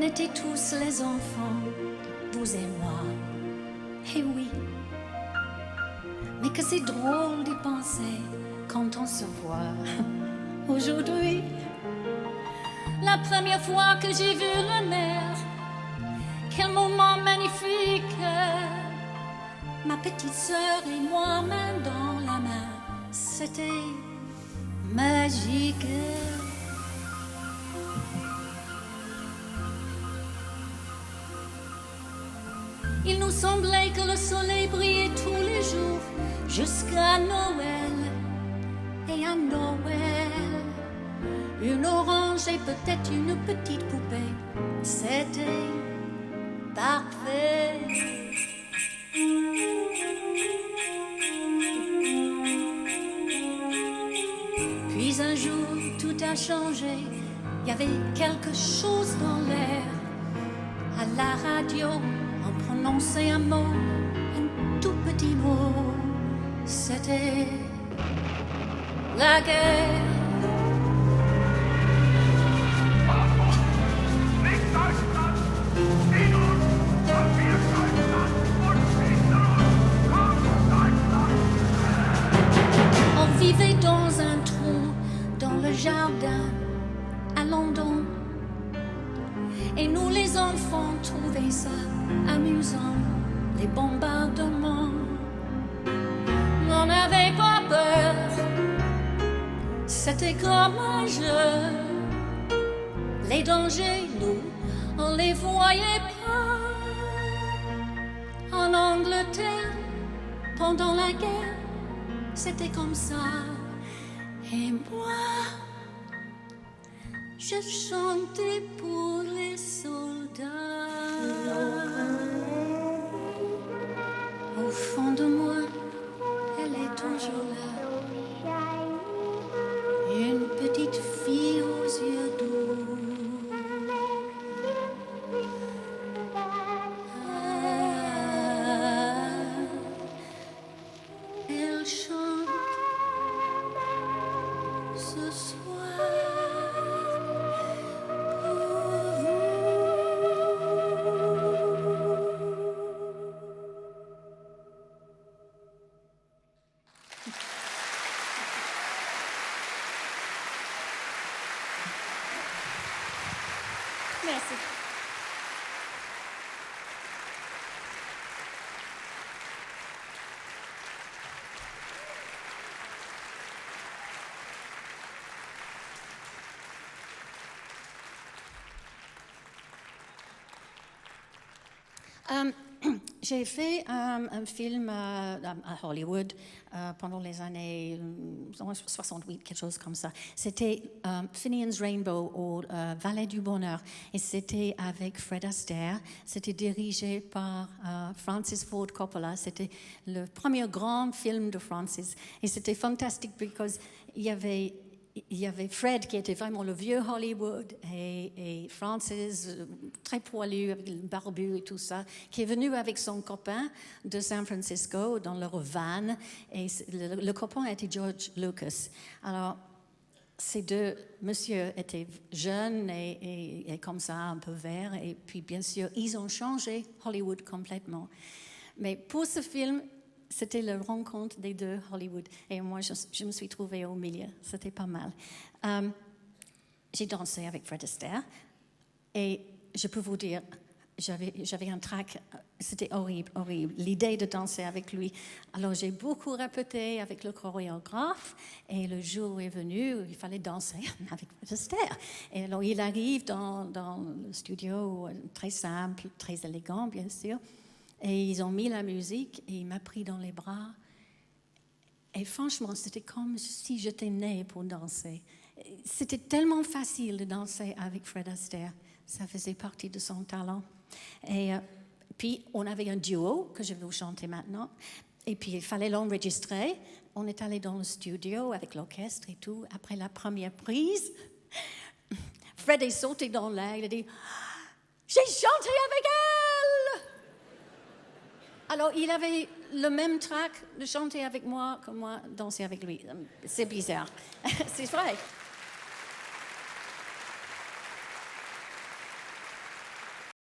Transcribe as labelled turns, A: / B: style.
A: était tous les enfants, vous et moi. Eh oui, mais que c'est drôle d'y penser quand on se voit. Aujourd'hui, la première fois que j'ai vu la mer, quel moment magnifique. Ma petite sœur et moi, main dans la main, c'était magique. Il nous semblait que le soleil brillait tous les jours jusqu'à Noël. Et à Noël, une orange et peut-être une petite poupée, c'était parfait. Puis un jour, tout a changé. Il y avait quelque chose dans l'air. À la radio, on prononçait un mot, un tout petit mot. C'était la guerre. On vivait dans un trou, dans le jardin, à London. Et nous les enfants trouvaient ça amusant, les bombardements. On n'avait pas peur, c'était comme un jeu. Les dangers, nous, on les voyait pas. En Angleterre, pendant la guerre, c'était comme ça. Et moi, je chantais pour les soldats. Au fond de moi, elle est toujours là. Une petite fille aux yeux doux. Elle chante ce soir. Merci. J'ai fait un film à Hollywood pendant les années 68, quelque chose comme ça. C'était Finian's Rainbow au Vallée du Bonheur. Et c'était avec Fred Astaire. C'était dirigé par Francis Ford Coppola. C'était le premier grand film de Francis. Et c'était fantastique parce qu'il y avait Fred qui était vraiment le vieux Hollywood et Francis, très poilu, avec le barbu et tout ça, qui est venu avec son copain de San Francisco dans leur van. Et le copain était George Lucas. Alors, ces deux messieurs étaient jeunes et comme ça, un peu verts. Et puis, bien sûr, ils ont changé Hollywood complètement. Mais pour ce film, c'était la rencontre des deux Hollywood. Et moi, je me suis trouvée au milieu. C'était pas mal. J'ai dansé avec Fred Astaire. Et je peux vous dire, j'avais un trac. C'était horrible, horrible. L'idée de danser avec lui. Alors, j'ai beaucoup répété avec le chorégraphe. Et le jour est venu, il fallait danser avec Fred Astaire. Et alors, il arrive dans le studio, très simple, très élégant, bien sûr. Et ils ont mis la musique et il m'a pris dans les bras. Et franchement, c'était comme si j'étais née pour danser. C'était tellement facile de danser avec Fred Astaire. Ça faisait partie de son talent. Et puis, on avait un duo que je vais vous chanter maintenant. Et puis, il fallait l'enregistrer. On est allé dans le studio avec l'orchestre et tout. Après la première prise, Fred est sauté dans l'air. Il a dit « J'ai chanté avec elle !» Alors, il avait le même trac de chanter avec moi que moi danser avec lui. C'est bizarre. C'est vrai.